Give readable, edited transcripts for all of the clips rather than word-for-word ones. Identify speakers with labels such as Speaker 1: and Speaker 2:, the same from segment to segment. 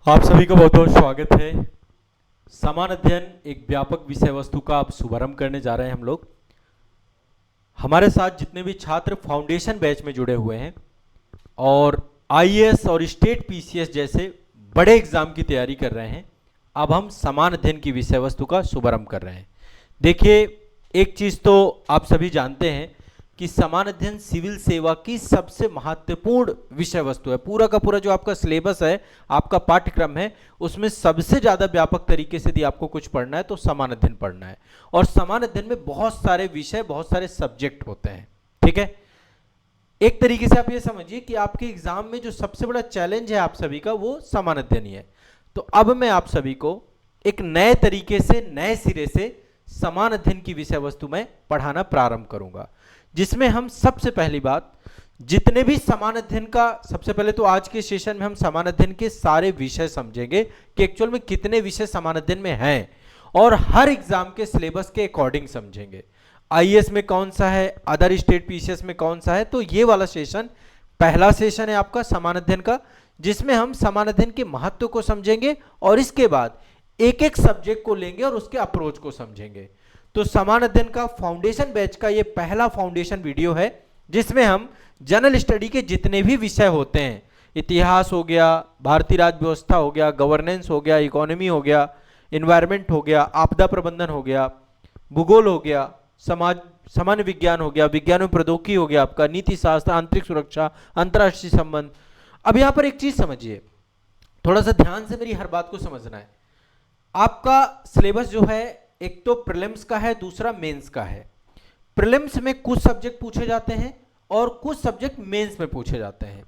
Speaker 1: आप सभी का बहुत बहुत स्वागत है। समान अध्ययन एक व्यापक विषय वस्तु का आप शुभारंभ करने जा रहे हैं हम लोग। हमारे साथ जितने भी छात्र फाउंडेशन बैच में जुड़े हुए हैं और आईएएस और स्टेट पीसीएस जैसे बड़े एग्जाम की तैयारी कर रहे हैं, अब हम समान अध्ययन की विषय वस्तु का शुभारंभ कर रहे हैं। देखिए, एक चीज़ तो आप सभी जानते हैं कि समान अध्ययन सिविल सेवा की सबसे महत्वपूर्ण विषय वस्तु है। पूरा का पूरा जो आपका सिलेबस है, आपका पाठ्यक्रम है, उसमें सबसे ज़्यादा व्यापक तरीके से यदि आपको कुछ पढ़ना है तो समान अध्ययन पढ़ना है। और समान अध्ययन में बहुत सारे विषय, बहुत सारे सब्जेक्ट होते हैं। ठीक है, एक तरीके से आप ये समझिए कि आपके एग्जाम में जो सबसे बड़ा चैलेंज है आप सभी का, वो समान अध्ययन ही है। तो अब मैं आप सभी को एक नए तरीके से, नए सिरे से समान अध्ययन की विषय वस्तु में पढ़ाना प्रारंभ करूंगा, जिसमें हम सबसे पहली बात जितने भी समान अध्ययन का, सबसे पहले तो आज के सेशन में हम समान अध्ययन के सारे विषय समझेंगे कि एक्चुअल में कितने विषय समान अध्ययन में हैं, और हर एग्जाम के सिलेबस के अकॉर्डिंग समझेंगे। आईएएस में कौन सा है, अदर स्टेट पीसीएस में कौन सा है। तो ये वाला सेशन पहला सेशन है आपका समान अध्ययन का, जिसमें हम समान अध्ययन के महत्व को समझेंगे और इसके बाद एक एक सब्जेक्ट को लेंगे और उसके अप्रोच को समझेंगे। तो समान अध्ययन का फाउंडेशन बैच का ये पहला फाउंडेशन वीडियो है, जिसमें हम जनरल स्टडी के जितने भी विषय होते हैं, इतिहास हो गया, भारतीय राज्य व्यवस्था हो गया, गवर्नेंस हो गया, इकोनॉमी हो गया, इन्वायरमेंट हो गया, आपदा प्रबंधन हो गया, भूगोल हो गया, समाज सामान्य विज्ञान हो गया, विज्ञान में प्रौद्योगिकी हो गया, आपका नीति शास्त्र, आंतरिक सुरक्षा, अंतरराष्ट्रीय संबंध। अब यहां पर एक चीज समझिए, थोड़ा सा ध्यान से मेरी हर बात को समझना है। आपका सिलेबस जो है, एक तो प्रीलिम्स का है, दूसरा मेंस का है। प्रीलिम्स में कुछ सब्जेक्ट पूछे जाते हैं और कुछ सब्जेक्ट मेंस में पूछे जाते हैं।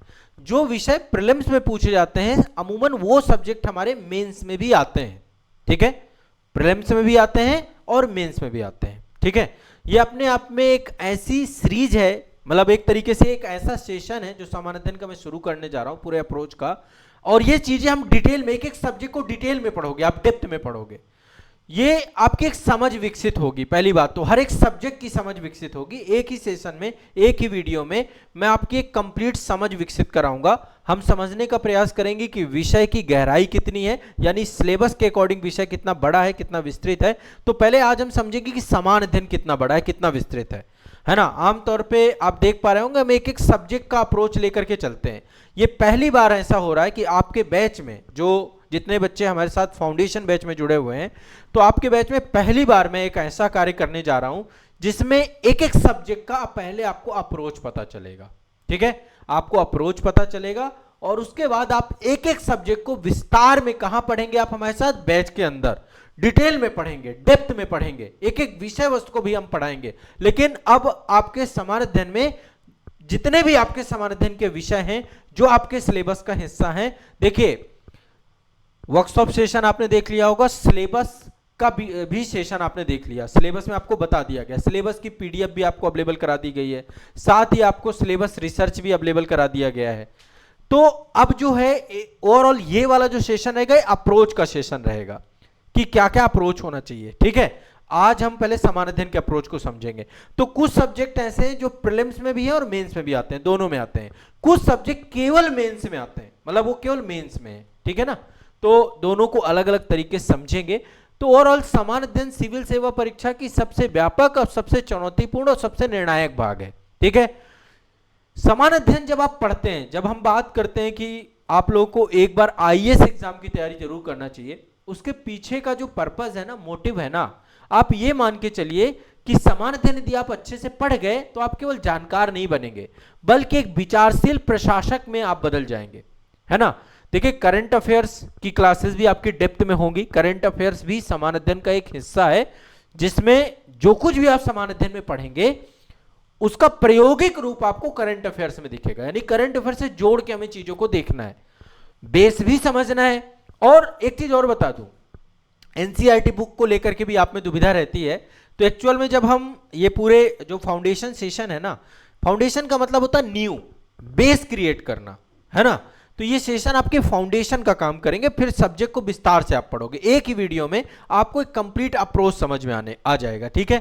Speaker 1: जो विषय प्रीलिम्स में पूछे जाते हैं, अमूमन वो सब्जेक्ट हमारे मेंस में भी आते हैं। ठीक है, प्रीलिम्स में भी आते हैं और मेंस में भी आते हैं। ठीक है, ये अपने आप में एक ऐसी सीरीज है, मतलब एक तरीके से एक ऐसा सेशन है जो समान अध्ययन का मैं शुरू करने जा रहा हूं, पूरे अप्रोच का। और ये चीजें हम डिटेल में, एक एक सब्जेक्ट को डिटेल में पढ़ोगे, आप डेप्थ में पढ़ोगे, ये आपकी एक समझ विकसित होगी। पहली बात तो हर एक सब्जेक्ट की समझ विकसित होगी। एक ही सेशन में, एक ही वीडियो में मैं आपकी एक कंप्लीट समझ विकसित कराऊंगा। हम समझने का प्रयास करेंगे कि विषय की गहराई कितनी है, यानी सिलेबस के अकॉर्डिंग विषय कितना बड़ा है, कितना विस्तृत है। तो पहले आज हम समझेंगे कि समान अध्ययन कितना बड़ा है, कितना विस्तृत है ना। आमतौर पे आप देख पा रहे होंगे, हम एक एक सब्जेक्ट का अप्रोच लेकर के चलते हैं। ये पहली बार ऐसा हो रहा है कि आपके बैच में जो जितने बच्चे हमारे साथ फाउंडेशन बैच में जुड़े हुए हैं, तो आपके बैच में पहली बार मैं एक ऐसा कार्य करने जा रहा हूं जिसमें एक एक सब्जेक्ट का पहले आपको अप्रोच पता चलेगा। ठीक है, आपको अप्रोच पता चलेगा और उसके बाद आप एक एक सब्जेक्ट को विस्तार में कहां पढ़ेंगे, आप हमारे साथ बैच के अंदर डिटेल में पढ़ेंगे, डेप्थ में पढ़ेंगे, एक एक विषय वस्तु को भी हम पढ़ाएंगे। लेकिन अब आपके समान अध्ययन में जितने भी आपके समान अध्ययन के विषय हैं जो आपके सिलेबस का हिस्सा हैं, देखिए वर्कशॉप सेशन आपने देख लिया होगा, सिलेबस का भी सेशन आपने देख लिया। सिलेबस में आपको बता दिया गया, सिलेबस की पीडीएफ भी आपको अवेलेबल करा दी गई है, साथ ही आपको सिलेबस रिसर्च भी अवेलेबल करा दिया गया है। तो अब जो है ओवरऑल ये वाला जो सेशन रहेगा, अप्रोच का सेशन रहेगा कि क्या क्या अप्रोच होना चाहिए। ठीक है, आज हम पहले समान अध्ययन के अप्रोच को समझेंगे। तो कुछ सब्जेक्ट ऐसे हैं जो प्रीलिम्स में भी है और मेंस में भी आते हैं, दोनों में आते हैं। कुछ सब्जेक्ट केवल मेंस में आते हैं, मतलब वो केवल मेंस में है। ठीक है ना, तो दोनों को अलग अलग तरीके से समझेंगे। तो ओवरऑल समान अध्ययन सिविल सेवा परीक्षा की सबसे व्यापक और सबसे चुनौतीपूर्ण और सबसे निर्णायक भाग है। ठीक है, समान अध्ययन जब आप पढ़ते हैं, जब हम बात करते हैं कि आप लोगों को एक बार आईएएस एग्जाम की तैयारी जरूर करना चाहिए, उसके पीछे का जो पर्पस है ना, मोटिव है ना, आप ये मान के चलिए कि समान अध्ययन यदि आप अच्छे से पढ़ गए तो आप केवल जानकार नहीं बनेंगे, बल्कि एक विचारशील प्रशासक में आप बदल जाएंगे, है ना। देखिए, करंट अफेयर्स की क्लासेस भी आपकी डेप्थ में होंगी। करंट अफेयर्स भी समान अध्ययन का एक हिस्सा है, जिसमें जो कुछ भी आप समान अध्ययन में पढ़ेंगे उसका प्रायोगिक रूप आपको करंट अफेयर्स में दिखेगा। यानी करंट अफेयर से जोड़ के हमें चीजों को देखना है, बेस भी समझना है। और एक चीज और बता दूं, एनसीईआरटी बुक को लेकर के भी आप में दुविधा रहती है। तो एक्चुअल में जब हम ये पूरे जो फाउंडेशन सेशन है ना, फाउंडेशन का मतलब होता है न्यू बेस क्रिएट करना, है ना। तो ये सेशन आपके फाउंडेशन का काम करेंगे, फिर सब्जेक्ट को विस्तार से आप पढ़ोगे। एक ही वीडियो में आपको एक कंप्लीट अप्रोच समझ में आ जाएगा। ठीक है,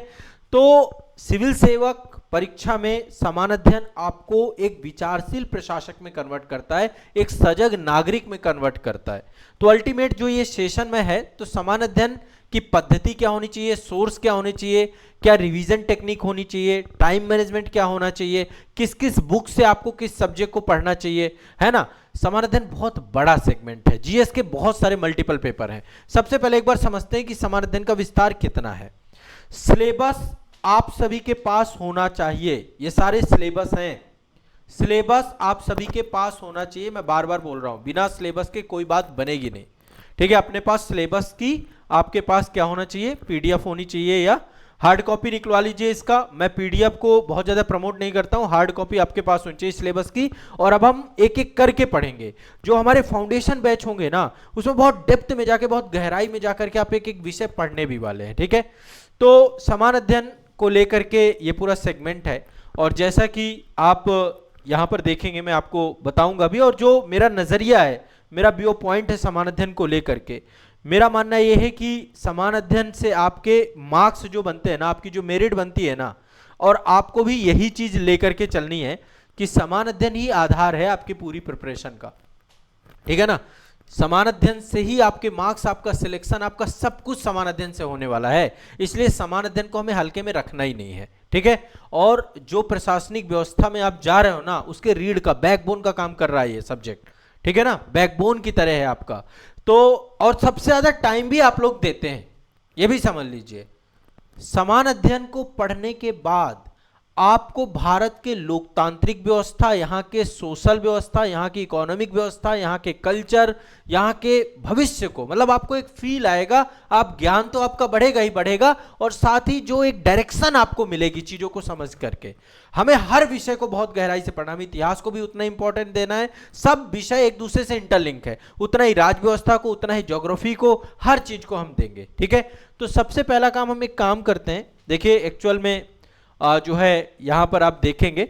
Speaker 1: तो सिविल सेवक परीक्षा में समान अध्ययन आपको एक विचारशील प्रशासक में कन्वर्ट करता है, एक सजग नागरिक में कन्वर्ट करता है। तो अल्टीमेट जो ये सेशन में है, तो समान अध्ययन की पद्धति क्या होनी चाहिए, सोर्स क्या होने चाहिए, क्या रिवीजन टेक्निक होनी चाहिए, टाइम मैनेजमेंट क्या होना चाहिए, किस किस बुक से आपको किस सब्जेक्ट को पढ़ना चाहिए, है ना। समान अध्ययन बहुत बड़ा सेगमेंट है, जीएस के बहुत सारे मल्टीपल पेपर हैं। सबसे पहले एक बार समझते हैं कि समान अध्ययन का विस्तार कितना है। सिलेबस आप सभी के पास होना चाहिए, ये सारे सिलेबस हैं, सिलेबस आप सभी के पास होना चाहिए। मैं बार बार बोल रहा हूं, बिना सिलेबस के कोई बात बनेगी नहीं, ठीक है। अपने पास सिलेबस की आपके पास क्या होना चाहिए, पीडीएफ होनी चाहिए या हार्ड कॉपी निकलवा लीजिए इसका। मैं पीडीएफ को बहुत ज्यादा प्रमोट नहीं करता हूं, हार्ड कॉपी आपके पास होनी चाहिए सिलेबस की। और अब हम एक एक करके पढ़ेंगे। जो हमारे फाउंडेशन बैच होंगे ना, उसमें बहुत डेप्थ में जाके, बहुत गहराई में जाकर के आप एक एक विषय पढ़ने भी वाले हैं, ठीक है। तो समान अध्ययन को लेकर के ये पूरा सेगमेंट है, और जैसा कि आप यहां पर देखेंगे, मैं आपको बताऊंगा भी, और जो मेरा नजरिया है, मेरा व्यू पॉइंट है समान अध्ययन को लेकर के, मेरा मानना यह है कि समान अध्ययन से आपके मार्क्स जो बनते हैं ना, आपकी जो मेरिट बनती है ना, और आपको भी यही चीज लेकर के चलनी है कि समान अध्ययन ही आधार है आपकी पूरी प्रिपरेशन का, ठीक है ना। समान अध्ययन से ही आपके मार्क्स, आपका सिलेक्शन, आपका सब कुछ समान अध्ययन से होने वाला है। इसलिए समान अध्ययन को हमें हल्के में रखना ही नहीं है, ठीक है। और जो प्रशासनिक व्यवस्था में आप जा रहे हो ना, उसके रीढ़ का, बैकबोन का काम कर रहा है ये सब्जेक्ट, ठीक है ना, बैकबोन की तरह है आपका। तो और सबसे ज्यादा टाइम भी आप लोग देते हैं, ये भी समझ लीजिए। समान अध्ययन को पढ़ने के बाद आपको भारत के लोकतांत्रिक व्यवस्था, यहाँ के सोशल व्यवस्था, यहाँ की इकोनॉमिक व्यवस्था, यहाँ के कल्चर, यहाँ के भविष्य को, मतलब आपको एक फील आएगा, आप ज्ञान तो आपका बढ़ेगा ही बढ़ेगा, और साथ ही जो एक डायरेक्शन आपको मिलेगी चीजों को समझ करके। हमें हर विषय को बहुत गहराई से पढ़ना, हमें इतिहास को भी उतना इंपॉर्टेंट देना है, सब विषय एक दूसरे से इंटरलिंक है, उतना ही राज व्यवस्था को, उतना ही ज्योग्राफी को, हर चीज को हम देंगे, ठीक है। तो सबसे पहला काम हम एक काम करते हैं, देखिए एक्चुअल में जो है यहां पर आप देखेंगे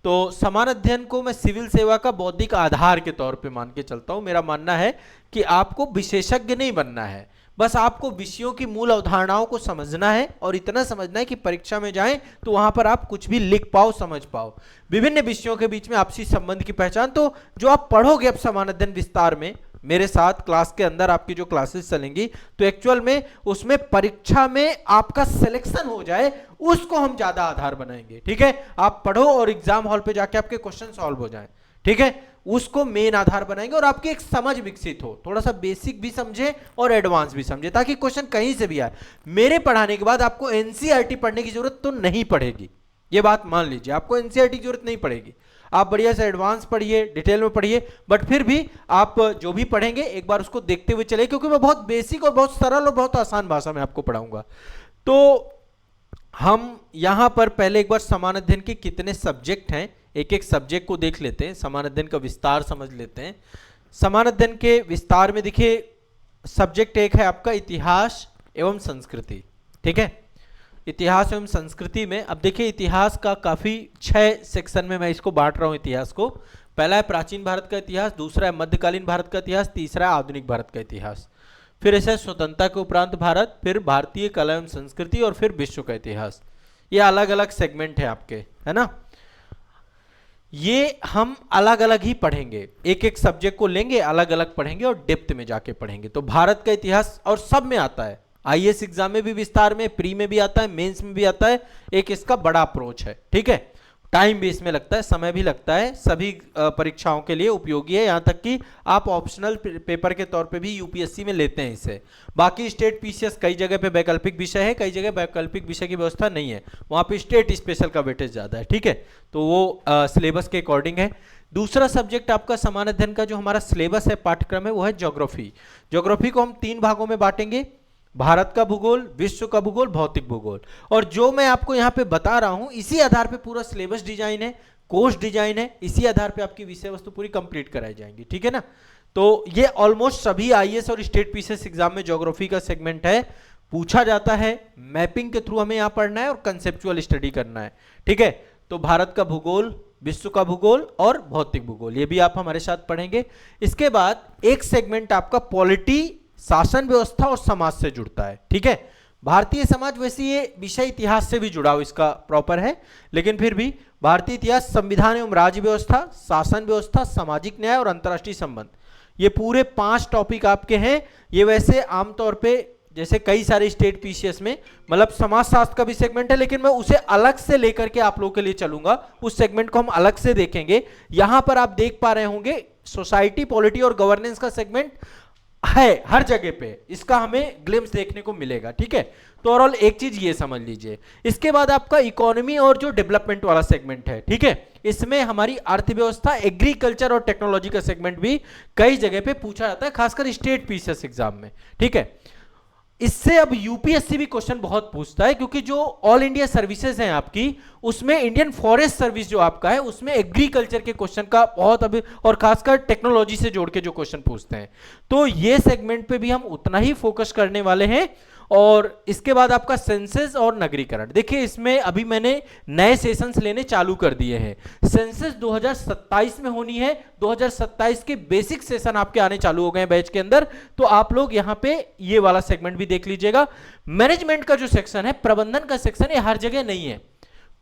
Speaker 1: तो समान अध्ययन को मैं सिविल सेवा का बौद्धिक आधार के तौर पे मान के चलता हूं। मेरा मानना है कि आपको विशेषज्ञ नहीं बनना है, बस आपको विषयों की मूल अवधारणाओं को समझना है, और इतना समझना है कि परीक्षा में जाएं तो वहां पर आप कुछ भी लिख पाओ, समझ पाओ। विभिन्न विषयों के बीच में आपसी संबंध की पहचान, तो जो आप पढ़ोगे अब समान अध्ययन विस्तार में मेरे साथ क्लास के अंदर, आपकी जो क्लासेस चलेंगी, तो एक्चुअल में उसमें परीक्षा में आपका सिलेक्शन हो जाए, उसको हम ज्यादा आधार बनाएंगे, ठीक है। आप पढ़ो और एग्जाम हॉल पे जाके आपके क्वेश्चन सॉल्व हो जाएं, ठीक है, उसको मेन आधार बनाएंगे, और आपकी एक समझ विकसित हो, थोड़ा सा बेसिक भी समझे और एडवांस भी समझे, ताकि क्वेश्चन कहीं से भी आए। मेरे पढ़ाने के बाद आपको एनसीईआरटी पढ़ने की जरूरत तो नहीं पड़ेगी, ये बात मान लीजिए, आपको एनसीईआरटी की जरूरत नहीं पड़ेगी। आप बढ़िया से एडवांस पढ़िए, डिटेल में पढ़िए, बट फिर भी आप जो भी पढ़ेंगे एक बार उसको देखते हुए चले, क्योंकि मैं बहुत बेसिक और बहुत सरल और बहुत आसान भाषा में आपको पढ़ाऊंगा। तो हम यहां पर पहले एक बार समान अध्ययन के कितने सब्जेक्ट हैं, एक एक सब्जेक्ट को देख लेते हैं, समान अध्ययन का विस्तार समझ लेते हैं। समान अध्ययन के विस्तार में देखिए सब्जेक्ट एक है आपका इतिहास एवं संस्कृति, ठीक है। इतिहास एवं संस्कृति में अब देखिए इतिहास का काफी 6 सेक्शन में मैं इसको बांट रहा हूं इतिहास को। पहला है प्राचीन भारत का इतिहास, दूसरा है मध्यकालीन भारत का इतिहास, तीसरा है आधुनिक भारत का इतिहास, फिर ऐसा स्वतंत्रता के उपरांत भारत, फिर भारतीय कला एवं संस्कृति, और फिर विश्व का इतिहास। ये अलग अलग सेगमेंट है आपके, है ना। ये हम अलग अलग ही पढ़ेंगे, एक एक सब्जेक्ट को लेंगे, अलग अलग पढ़ेंगे और डेप्थ में जाके पढ़ेंगे। तो भारत का इतिहास और सब में आता है, आईएएस एग्जाम में भी विस्तार में, प्री में भी आता है, मेंस में भी आता है, एक इसका बड़ा अप्रोच है, ठीक है। टाइम भी इसमें लगता है, समय भी लगता है, सभी परीक्षाओं के लिए उपयोगी है, यहां तक कि आप ऑप्शनल पेपर के तौर पे भी यूपीएससी में लेते हैं इसे। बाकी स्टेट पीसीएस कई जगह पे वैकल्पिक विषय है, कई जगह वैकल्पिक विषय की व्यवस्था नहीं है, वहां पे स्टेट स्पेशल का वेटेज ज्यादा है, ठीक है। तो वो सिलेबस के अकॉर्डिंग है। दूसरा सब्जेक्ट आपका समान अध्ययन का जो हमारा सिलेबस है, पाठ्यक्रम है, वो है ज्योग्राफी। ज्योग्राफी को हम 3 भागों में बांटेंगे, भारत का भूगोल, विश्व का भूगोल, भौतिक भूगोल। और जो मैं आपको यहाँ पे बता रहा हूं, इसी आधार पे पूरा सिलेबस डिजाइन है, कोर्स डिजाइन है, इसी आधार पे आपकी विषय वस्तु पूरी कंप्लीट कराई जाएंगी, ठीक है ना। तो ये ऑलमोस्ट सभी आईएएस और स्टेट पीसीएस एग्जाम में ज्योग्राफी का सेगमेंट है, पूछा जाता है, मैपिंग के थ्रू हमें यहाँ पढ़ना है और कंसेप्चुअल स्टडी करना है, ठीक है। तो भारत का भूगोल, विश्व का भूगोल और भौतिक भूगोल, ये भी आप हमारे साथ पढ़ेंगे। इसके बाद एक सेगमेंट आपका पॉलिटी, शासन व्यवस्था और समाज से जुड़ता है, ठीक है। भारतीय समाज, वैसे ये विषय इतिहास से भी जुड़ा हुआ इसका प्रॉपर है, लेकिन फिर भी भारतीय इतिहास, संविधान एवं राज्य व्यवस्था, शासन व्यवस्था, सामाजिक न्याय और अंतर्राष्ट्रीय संबंध, ये पूरे 5 टॉपिक आपके हैं। ये वैसे आमतौर पे जैसे कई सारे स्टेट पीसीएस में मतलब समाजशास्त्र का भी सेगमेंट है, लेकिन मैं उसे अलग से लेकर के आप लोगों के लिए चलूंगा, उस सेगमेंट को हम अलग से देखेंगे। यहां पर आप देख पा रहे होंगे सोसाइटी, पॉलिटी और गवर्नेंस का सेगमेंट है हर जगह पे, इसका हमें ग्लिम्स देखने को मिलेगा, ठीक है। तो ओवरऑल एक चीज ये समझ लीजिए। इसके बाद आपका इकोनॉमी और जो डेवलपमेंट वाला सेगमेंट है, ठीक है, इसमें हमारी अर्थव्यवस्था, एग्रीकल्चर और टेक्नोलॉजी का सेगमेंट भी कई जगह पे पूछा जाता है, खासकर स्टेट पीसीएस एग्जाम में, ठीक है। इससे अब यूपीएससी भी क्वेश्चन बहुत पूछता है, क्योंकि जो ऑल इंडिया सर्विसेज हैं आपकी, उसमें इंडियन फॉरेस्ट सर्विस जो आपका है, उसमें एग्रीकल्चर के क्वेश्चन का बहुत अभी, और खासकर टेक्नोलॉजी से जोड़ के जो क्वेश्चन पूछते हैं, तो ये सेगमेंट पे भी हम उतना ही फोकस करने वाले हैं। और इसके बाद आपका सेंसस और नगरीकरण, देखिए इसमें अभी मैंने नए सेशंस लेने चालू कर दिए हैं। सेंसस 2027 में होनी है, 2027 के बेसिक सेशन आपके आने चालू हो गए हैं बैच के अंदर, तो आप लोग यहाँ पे ये वाला सेगमेंट भी देख लीजिएगा। मैनेजमेंट का जो सेक्शन है, प्रबंधन का सेक्शन, ये हर जगह नहीं है,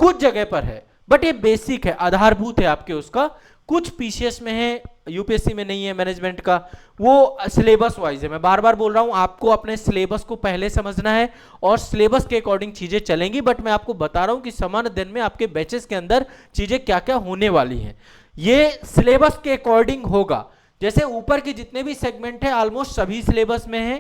Speaker 1: कुछ जगह पर है, बट ये बेसिक है, आधारभूत है आपके उसका। कुछ पीसीएस में है, यूपीएससी में नहीं है मैनेजमेंट का, वो सिलेबस वाइज है। मैं बार बार बोल रहा हूं, आपको अपने सिलेबस को पहले समझना है और सिलेबस के अकॉर्डिंग चीजें चलेंगी, बट मैं आपको बता रहा हूं कि समान अध्ययन में आपके बैचेस के अंदर चीजें क्या क्या होने वाली हैं, ये सिलेबस के अकॉर्डिंग होगा। जैसे ऊपर के जितने भी सेगमेंट है ऑलमोस्ट सभी सिलेबस में है,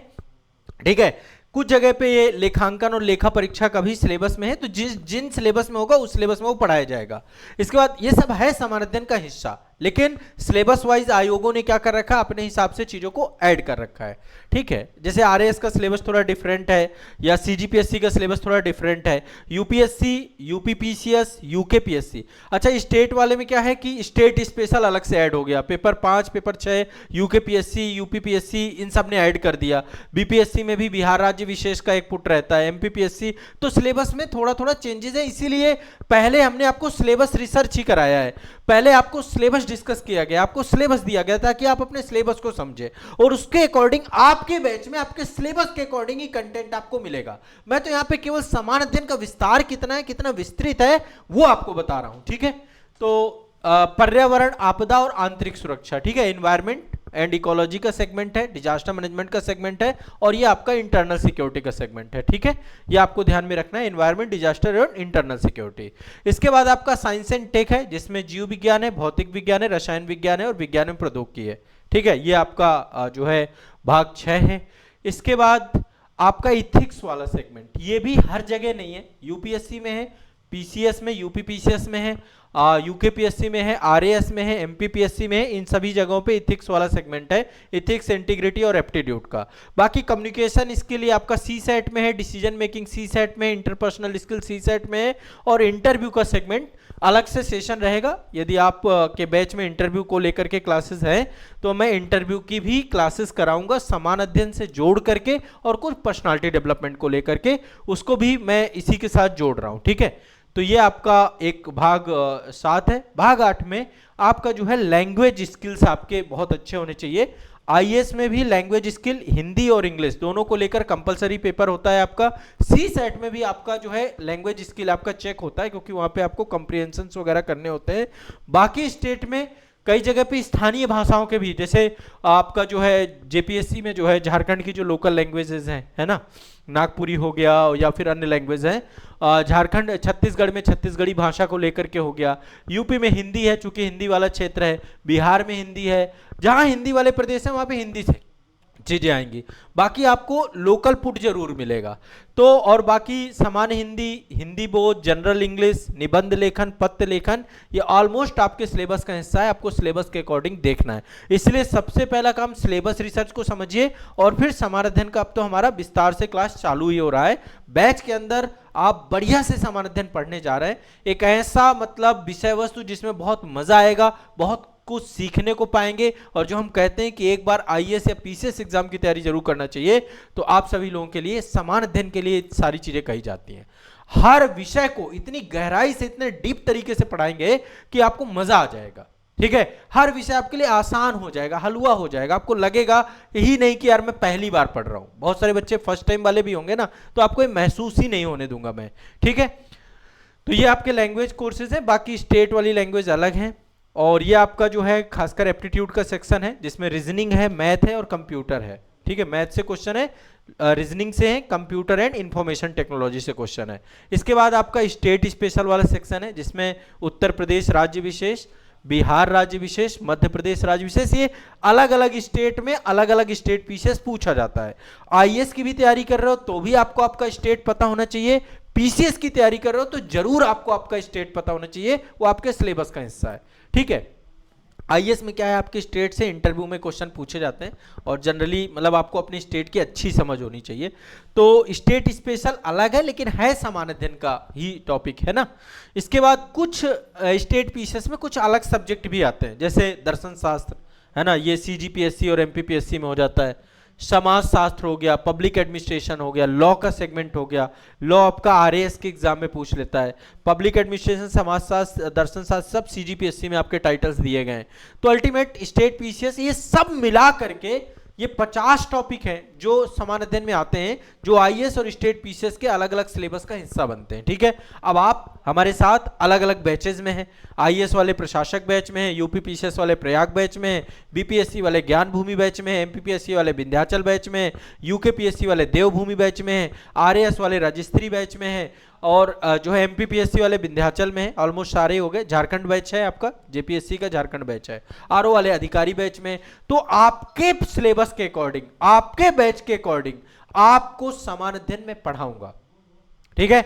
Speaker 1: ठीक है। कुछ जगह पे ये लेखांकन और लेखा परीक्षा का भी सिलेबस में है, तो जिन सिलेबस में होगा उस सिलेबस में वो पढ़ाया जाएगा। इसके बाद ये सब है समान अध्ययन का हिस्सा, लेकिन सिलेबस वाइज आयोगों ने क्या कर रखा है, अपने हिसाब से चीजों को ऐड कर रखा है, ठीक है। जैसे आरएएस का सिलेबस थोड़ा डिफरेंट है, या सीजीपीएससी का सिलेबस थोड़ा डिफरेंट है, यूपीएससी, यूपीपीसीएस, यूकेपीएससी। अच्छा, स्टेट वाले में क्या है कि स्टेट स्पेशल अलग से ऐड हो गया, पेपर 5, पेपर 6 यूकेपीएससी, यूपीपीएससी इन सब ने ऐड कर दिया। बीपीएससी में भी बिहार राज्य विशेष का एक पुट रहता है, एमपीपीएससी, तो सिलेबस में थोड़ा थोड़ा चेंजेस है। इसीलिए पहले हमने आपको सिलेबस रिसर्च ही कराया है, पहले आपको सिलेबस डिस्कस किया गया, आपको सिलेबस दिया गया ताकि आप अपने सिलेबस को समझे, और उसके अकॉर्डिंग आपके बैच में आपके सिलेबस के अकॉर्डिंग ही कंटेंट आपको मिलेगा। मैं तो यहां पे केवल समान अध्ययन का विस्तार कितना है, कितना विस्तृत है, वो आपको बता रहा हूं, ठीक है। तो पर्यावरण, आपदा और आंतरिक सुरक्षा, ठीक है, एनवायरमेंट एंड इकोलॉजी का सेगमेंट है, डिजास्टर मैनेजमेंट का सेगमेंट है, और ये आपका इंटरनल सिक्योरिटी का सेगमेंट है, ठीक है। ये आपको ध्यान में रखना है, एनवायरमेंट, डिजास्टर और इंटरनल सिक्योरिटी। इसके बाद आपका साइंस एंड टेक है, जिसमें जीव विज्ञान है, भौतिक विज्ञान है, रसायन विज्ञान है और विज्ञान एवं प्रौद्योगिकी है, ठीक है। ये आपका जो है भाग 6 है। इसके बाद आपका इथिक्स वाला सेगमेंट, ये भी हर जगह नहीं है, यूपीएससी में है, पीसीएस में, यूपीपीसीएस में है, यूकेपीएससी में है, आरएएस में है, एमपीपीएससी में है, इन सभी जगहों पे इथिक्स वाला सेगमेंट है, इथिक्स, इंटीग्रिटी और एप्टीट्यूड का। बाकी कम्युनिकेशन इसके लिए आपका सी सेट में है, डिसीजन मेकिंग सी सेट में, इंटरपर्सनल स्किल सी सेट में है, और इंटरव्यू का सेगमेंट अलग से सेशन रहेगा। यदि आप के बैच में इंटरव्यू को लेकर के क्लासेस हैं, तो मैं इंटरव्यू की भी क्लासेस कराऊंगा समान अध्ययन से जोड़ करके, और कुछ पर्सनालिटी डेवलपमेंट को लेकर के उसको भी मैं इसी के साथ जोड़ रहा हूं, ठीक है। तो ये आपका एक भाग 7 है। भाग 8 में आपका जो है लैंग्वेज स्किल्स आपके बहुत अच्छे होने चाहिए। आईएएस में भी लैंग्वेज स्किल, हिंदी और इंग्लिश दोनों को लेकर कंपलसरी पेपर होता है आपका। सी सेट में भी आपका जो है लैंग्वेज स्किल आपका चेक होता है, क्योंकि वहां पे आपको कंप्रिहेंशंस वगैरह करने होते हैं। बाकी स्टेट में कई जगह पे स्थानीय भाषाओं के भी, जैसे आपका जो है जेपीएससी में जो है झारखंड की जो लोकल लैंग्वेजेस हैं, है ना, नागपुरी हो गया या फिर अन्य लैंग्वेज हैं, झारखंड, छत्तीसगढ़ में छत्तीसगढ़ी भाषा को लेकर के हो गया, यूपी में हिंदी है चूंकि हिंदी वाला क्षेत्र है, बिहार में हिंदी है, जहां हिंदी वाले प्रदेश हैं वहां पे हिंदी से चीजें आएंगी। बाकी आपको लोकल पुट जरूर मिलेगा। तो और बाकी सामान्य हिंदी, हिंदी बोध, जनरल इंग्लिश, निबंध लेखन, पत्र लेखन, ये ऑलमोस्ट आपके सिलेबस का हिस्सा है, आपको सिलेबस के अकॉर्डिंग देखना है। इसलिए सबसे पहला काम सिलेबस रिसर्च को समझिए, और फिर समान अध्ययन का अब तो हमारा विस्तार से क्लास चालू ही हो रहा है। बैच के अंदर आप बढ़िया से समान अध्ययन पढ़ने जा रहे हैं, एक ऐसा मतलब विषय वस्तु जिसमें बहुत मजा आएगा, बहुत कुछ सीखने को पाएंगे, और जो हम कहते हैं कि एक बार आईएएस या पीसीएस एग्जाम की तैयारी जरूर करना चाहिए, तो आप सभी लोगों के लिए समान अध्ययन के लिए सारी चीजें कही जाती हैं। हर विषय को इतनी गहराई से, इतने डीप तरीके से पढ़ाएंगे कि आपको मजा आ जाएगा। ठीक है, हर विषय आपके लिए आसान हो जाएगा, हलवा हो जाएगा, आपको लगेगा ही नहीं कि यार मैं पहली बार पढ़ रहा हूं। बहुत सारे बच्चे फर्स्ट टाइम वाले भी होंगे ना, तो आपको ये महसूस ही नहीं होने दूंगा मैं। ठीक है, तो ये आपके लैंग्वेज कोर्सेज हैं, बाकी स्टेट वाली लैंग्वेज अलग है। और ये आपका जो है खासकर एप्टीट्यूड का सेक्शन है, जिसमें रीजनिंग है, मैथ है और कंप्यूटर है। ठीक है, मैथ से क्वेश्चन है, रीजनिंग से है, कंप्यूटर एंड इंफॉर्मेशन टेक्नोलॉजी से क्वेश्चन है। इसके बाद आपका स्टेट स्पेशल वाला सेक्शन है, जिसमें उत्तर प्रदेश राज्य विशेष, बिहार राज्य विशेष, मध्य प्रदेश राज्य विशेष, ये अलग अलग स्टेट में अलग अलग स्टेट पीसीएस पूछा जाता है। आईएएस की भी तैयारी कर रहे हो तो भी आपको आपका स्टेट पता होना चाहिए, पीसीएस की तैयारी कर रहे हो तो जरूर आपको आपका स्टेट पता होना चाहिए, वो आपके सिलेबस का हिस्सा है। ठीक है, आईएएस में क्या है, आपके स्टेट से इंटरव्यू में क्वेश्चन पूछे जाते हैं और जनरली मतलब आपको अपनी स्टेट की अच्छी समझ होनी चाहिए। तो स्टेट स्पेशल अलग है, लेकिन है समान अध्ययन का ही टॉपिक है ना। इसके बाद कुछ स्टेट पीसीएस में कुछ अलग सब्जेक्ट भी आते हैं, जैसे दर्शन शास्त्र है ना, ये सीजीपीएससी और एमपीपीएससी में हो जाता है। समाज शास्त्र हो गया, पब्लिक एडमिनिस्ट्रेशन हो गया, लॉ का सेगमेंट हो गया, लॉ आपका आरएएस के एग्जाम में पूछ लेता है। पब्लिक एडमिनिस्ट्रेशन, समाज शास्त्र, दर्शन शास्त्र, सब सीजीपीएससी में आपके टाइटल्स दिए गए हैं। तो अल्टीमेट स्टेट पीसीएस ये सब मिला करके ये 50 टॉपिक हैं जो समान अध्ययन में आते हैं, जो आईएएस और स्टेट पीसीएस के अलग अलग सिलेबस का हिस्सा बनते हैं। ठीक है, अब आप हमारे साथ अलग अलग बैचेज में हैं, आईएएस वाले प्रशासक बैच में हैं, यूपी पीसीएस वाले प्रयाग बैच में हैं, बीपीएससी वाले ज्ञान भूमि बैच में हैं, एमपीपीएससी वाले विंध्याचल बैच में हैं, यूकेपीएससी वाले देवभूमि बैच में हैं, आरएएस वाले राजस्थी बैच में हैं, और जो है एमपीपीएससी वाले विंध्याचल में है। ऑलमोस्ट सारे हो गए। झारखंड बैच है आपका, जेपीएससी का झारखंड बैच है, आरओ वाले अधिकारी बैच में। तो आपके सिलेबस के अकॉर्डिंग, आपके बैच के अकॉर्डिंग आपको समान अध्ययन में पढ़ाऊंगा। ठीक है,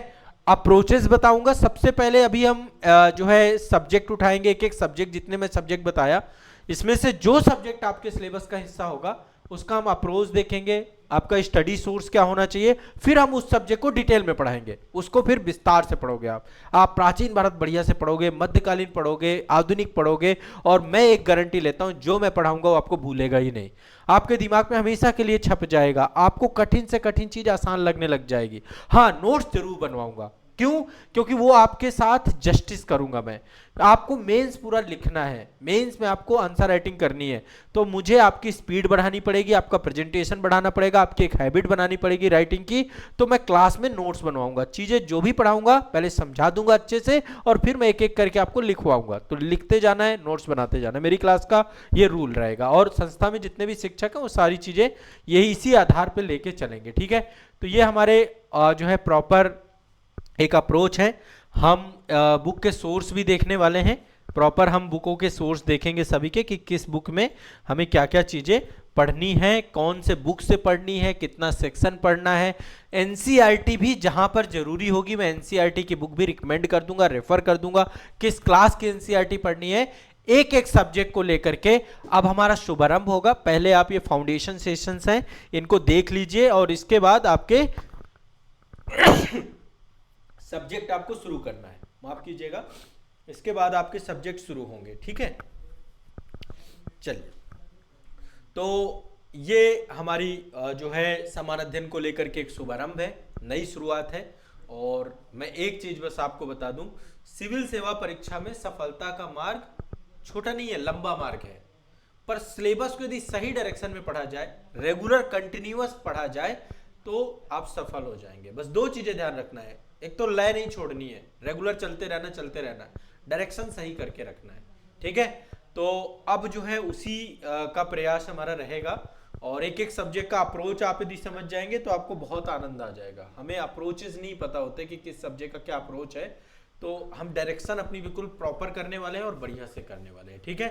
Speaker 1: अप्रोचेस बताऊंगा। सबसे पहले अभी हम जो है सब्जेक्ट उठाएंगे, एक एक सब्जेक्ट, जितने मैं सब्जेक्ट बताया इसमें से जो सब्जेक्ट आपके सिलेबस का हिस्सा होगा उसका हम अप्रोच देखेंगे, आपका स्टडी सोर्स क्या होना चाहिए, फिर हम उस सब्जेक्ट को डिटेल में पढ़ाएंगे, उसको फिर विस्तार से पढ़ोगे। आप प्राचीन भारत बढ़िया से पढ़ोगे, मध्यकालीन पढ़ोगे, आधुनिक पढ़ोगे, और मैं एक गारंटी लेता हूं जो मैं पढ़ाऊंगा वो आपको भूलेगा ही नहीं, आपके दिमाग में हमेशा के लिए छप जाएगा। आपको कठिन से कठिन चीज आसान लगने लग जाएगी। हाँ, नोट्स जरूर बनवाऊंगा। क्यों? क्योंकि वो आपके साथ जस्टिस करूंगा मैं। आपको मेंस पूरा लिखना है, मेंस में आपको आंसर राइटिंग करनी है, तो मुझे आपकी स्पीड बढ़ानी पड़ेगी, आपका प्रेजेंटेशन बढ़ाना पड़ेगा, आपकी एक हैबिट बनानी पड़ेगी राइटिंग की। तो मैं क्लास में नोट्स बनवाऊंगा, चीजें जो भी पढ़ाऊंगा पहले समझा दूंगा अच्छे से, और फिर मैं एक एक करके आपको लिखवाऊंगा। तो लिखते जाना है, नोट्स बनाते जाना है, मेरी क्लास का ये रूल रहेगा। और संस्था में जितने भी शिक्षक हैं वो सारी चीजें यही इसी आधार पर लेके चलेंगे। ठीक है, तो ये हमारे जो है प्रॉपर एक अप्रोच है। हम बुक के सोर्स भी देखने वाले हैं, प्रॉपर हम बुकों के सोर्स देखेंगे सभी के, कि किस बुक में हमें क्या क्या चीज़ें पढ़नी है, कौन से बुक से पढ़नी है, कितना सेक्शन पढ़ना है। एनसीईआरटी भी जहां पर जरूरी होगी मैं एनसीईआरटी की बुक भी रिकमेंड कर दूंगा, रेफर कर दूंगा, किस क्लास की एनसीईआरटी पढ़नी है, एक एक सब्जेक्ट को लेकर के। अब हमारा शुभारंभ होगा। पहले आप ये फाउंडेशन सेशंस हैं इनको देख लीजिए, और इसके बाद आपके सब्जेक्ट आपको शुरू करना है, माफ कीजिएगा, इसके बाद आपके सब्जेक्ट शुरू होंगे। ठीक है, चलिए, तो ये हमारी जो है समान अध्ययन को लेकर के एक शुभारंभ है, नई शुरुआत है। और मैं एक चीज बस आपको बता दूं, सिविल सेवा परीक्षा में सफलता का मार्ग छोटा नहीं है, लंबा मार्ग है, पर सिलेबस को यदि सही डायरेक्शन में पढ़ा जाए, रेगुलर कंटिन्यूअस पढ़ा जाए, तो आप सफल हो जाएंगे। बस दो चीजें ध्यान रखना है, एक तो लय नहीं छोड़नी है, रेगुलर चलते रहना, डायरेक्शन सही करके रखना है। ठीक है, तो अब जो है उसी का प्रयास हमारा रहेगा, और एक एक सब्जेक्ट का अप्रोच आप यदि समझ जाएंगे तो आपको बहुत आनंद आ जाएगा। हमें अप्रोचेस नहीं पता होते कि किस सब्जेक्ट का क्या अप्रोच है, तो हम डायरेक्शन अपनी बिल्कुल प्रॉपर करने वाले हैं और बढ़िया से करने वाले हैं। ठीक है,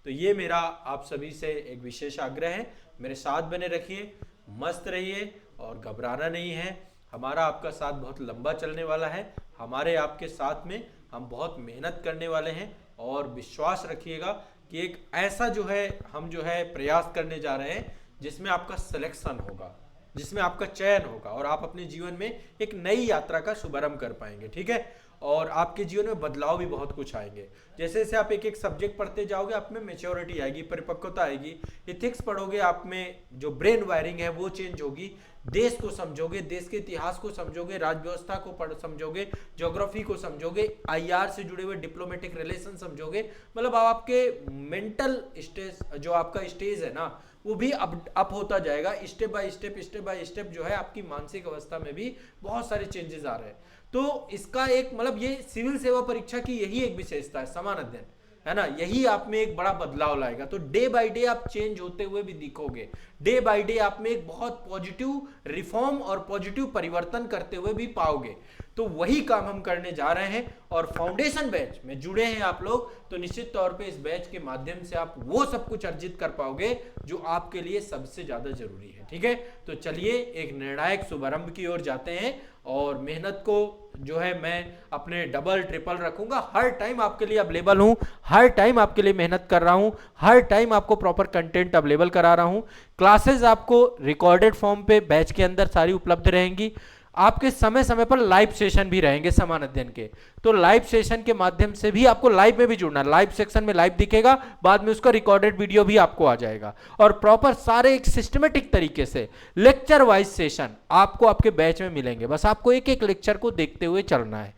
Speaker 1: तो ये मेरा आप सभी से एक विशेष आग्रह है, मेरे साथ बने रखिए, मस्त रहिए, और घबराना नहीं है। हमारा आपका साथ बहुत लंबा चलने वाला है, हमारे आपके साथ में हम बहुत मेहनत करने वाले हैं, और विश्वास रखिएगा कि एक ऐसा जो है हम जो है प्रयास करने जा रहे हैं जिसमें आपका सिलेक्शन होगा, जिसमें आपका चयन होगा, और आप अपने जीवन में एक नई यात्रा का शुभारंभ कर पाएंगे। ठीक है,
Speaker 2: और आपके जीवन में बदलाव भी बहुत कुछ आएंगे। जैसे जैसे आप एक एक सब्जेक्ट पढ़ते जाओगे, आप में मेच्योरिटी आएगी, परिपक्वता आएगी। इथिक्स पढ़ोगे, आप में जो ब्रेन वायरिंग है वो चेंज होगी। देश को समझोगे, देश के इतिहास को समझोगे, राज्य व्यवस्था को समझोगे, ज्योग्राफी को समझोगे, आईआर से जुड़े हुए डिप्लोमेटिक रिलेशन समझोगे। मतलब आपके मेंटल स्टेज, जो आपका स्टेज है ना, वो भी अप होता जाएगा। स्टेप बाय स्टेप जो है आपकी मानसिक अवस्था में भी बहुत सारे चेंजेस आ रहे हैं। तो इसका एक मतलब ये सिविल सेवा परीक्षा की यही एक विशेषता है, समान अध्ययन, है ना। यही आप में एक बड़ा बदलाव लाएगा। तो डे बाय डे आप चेंज होते हुए भी दिखोगे, डे बाय डे आप में एक बहुत पॉजिटिव रिफॉर्म और पॉजिटिव परिवर्तन करते हुए भी पाओगे। तो वही काम हम करने जा रहे हैं। और फाउंडेशन बैच में जुड़े हैं आप लोग, तो निश्चित तौर पे इस बैच के माध्यम से आप वो सब कुछ अर्जित कर पाओगे जो आपके लिए सबसे ज्यादा जरूरी है। ठीक है, तो चलिए एक निर्णायक शुभारंभ की ओर जाते हैं। और मेहनत को जो है मैं अपने डबल ट्रिपल रखूंगा, हर टाइम आपके लिए अवेलेबल हूं, हर टाइम आपके लिए मेहनत कर रहा हूं, हर टाइम आपको प्रॉपर कंटेंट अवेलेबल करा रहा हूं। क्लासेस आपको रिकॉर्डेड फॉर्म पे बैच के अंदर सारी उपलब्ध रहेंगी। आपके समय समय पर लाइव सेशन भी रहेंगे समान अध्ययन के। तो लाइव सेशन के माध्यम से भी आपको लाइव में भी जुड़ना, लाइव सेक्शन में लाइव दिखेगा, बाद में उसका रिकॉर्डेड वीडियो भी आपको आ जाएगा। और प्रॉपर सारे एक सिस्टमेटिक तरीके से लेक्चर वाइज सेशन आपको आपके बैच में मिलेंगे। बस आपको एक एक लेक्चर को देखते हुए चलना है,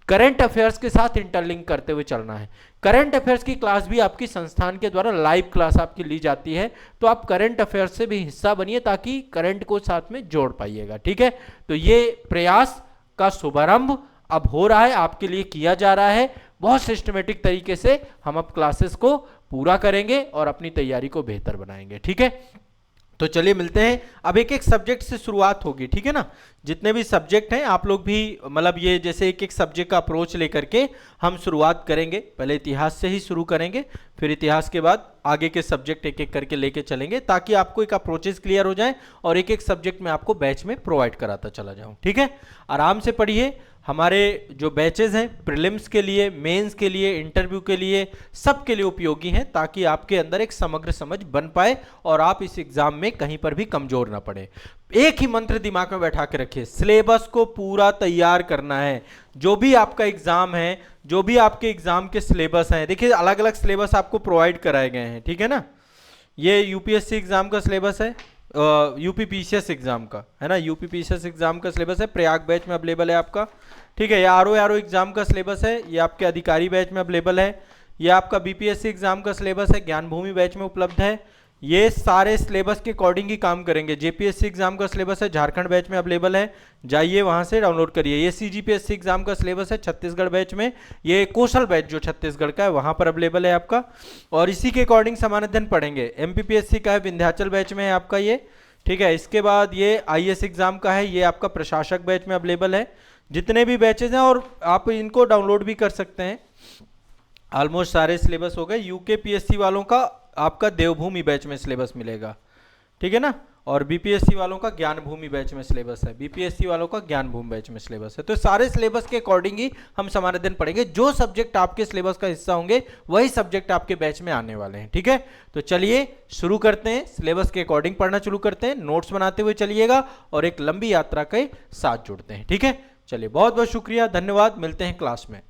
Speaker 2: करंट अफेयर्स के साथ इंटरलिंक करते हुए चलना है। करंट अफेयर्स की क्लास भी आपकी संस्थान के द्वारा लाइव क्लास आपकी ली जाती है, तो आप करंट अफेयर्स से भी हिस्सा बनिए ताकि करंट को साथ में जोड़ पाइएगा। ठीक है, तो ये प्रयास का शुभारंभ अब हो रहा है, आपके लिए किया जा रहा है। बहुत सिस्टमेटिक तरीके से हम अब क्लासेस को पूरा करेंगे और अपनी तैयारी को बेहतर बनाएंगे। ठीक है, तो चलिए मिलते हैं। अब एक एक सब्जेक्ट से शुरुआत होगी, ठीक है ना। जितने भी सब्जेक्ट हैं आप लोग भी मतलब ये जैसे एक एक सब्जेक्ट का अप्रोच लेकर के हम शुरुआत करेंगे। पहले इतिहास से ही शुरू करेंगे, फिर इतिहास के बाद आगे के सब्जेक्ट एक एक करके लेके चलेंगे ताकि आपको एक अप्रोचेस क्लियर हो जाए और एक एक सब्जेक्ट में आपको बैच में प्रोवाइड कराता चला जाऊँ। ठीक है, आराम से पढ़िए। हमारे जो बैचेस हैं प्रीलिम्स के लिए, मेंस के लिए, इंटरव्यू के लिए, सब के लिए उपयोगी हैं ताकि आपके अंदर एक समग्र समझ बन पाए और आप इस एग्जाम में कहीं पर भी कमजोर ना पड़े। एक ही मंत्र दिमाग में बैठा के रखिए, सिलेबस को पूरा तैयार करना है। जो भी आपका एग्जाम है, जो भी आपके एग्जाम के सिलेबस हैं, देखिए अलग अलग सिलेबस आपको प्रोवाइड कराए गए हैं। ठीक है ना, ये यूपीएससी एग्जाम का सिलेबस है, यूपी पीसीएस एग्जाम का है ना, यूपी पीसीएस एग्जाम का सिलेबस है, प्रयाग बैच में अवेलेबल है आपका। ठीक है, ये आरओ एग्जाम का सिलेबस है, ये आपके अधिकारी बैच में अवेलेबल है। ये आपका बीपीएससी एग्जाम का सिलेबस है, ज्ञान भूमि बैच में उपलब्ध है। ये सारे सिलेबस के अकॉर्डिंग ही काम करेंगे। जेपीएससी एग्जाम का सिलेबस है, झारखंड बैच में अवेलेबल है, जाइए वहां से डाउनलोड करिए। ये सीजीपीएससी एग्जाम का सिलेबस है छत्तीसगढ़ बैच में, ये कौशल बैच जो छत्तीसगढ़ का है वहां पर अवेलेबल है आपका, और इसी के अकॉर्डिंग समान अध्ययन पढ़ेंगे। एमपीपीएससी का है, विंध्याचल बैच में है आपका ये। ठीक है, इसके बाद ये आईएएस एग्जाम का है, ये आपका प्रशासक बैच में अवेलेबल है। जितने भी बैचेज हैं और आप इनको डाउनलोड भी कर सकते हैं। ऑलमोस्ट सारे सिलेबस हो गए। यूके पीएससी वालों का आपका देवभूमि बैच में सिलेबस मिलेगा, ठीक है ना, और बीपीएससी वालों का ज्ञान भूमि बैच में सिलेबस है, बीपीएससी वालों का ज्ञान भूमि बैच में सिलेबस है। तो सारे सिलेबस के अकॉर्डिंग ही हम समान अध्ययन पढ़ेंगे। जो सब्जेक्ट आपके सिलेबस का हिस्सा होंगे वही सब्जेक्ट आपके बैच में आने वाले हैं। ठीक है, तो चलिए शुरू करते हैं, सिलेबस के अकॉर्डिंग पढ़ना शुरू करते हैं। नोट्स बनाते हुए चलिएगा और एक लंबी यात्रा के साथ जुड़ते हैं। ठीक है, चलिए बहुत बहुत शुक्रिया, धन्यवाद, मिलते हैं क्लास में।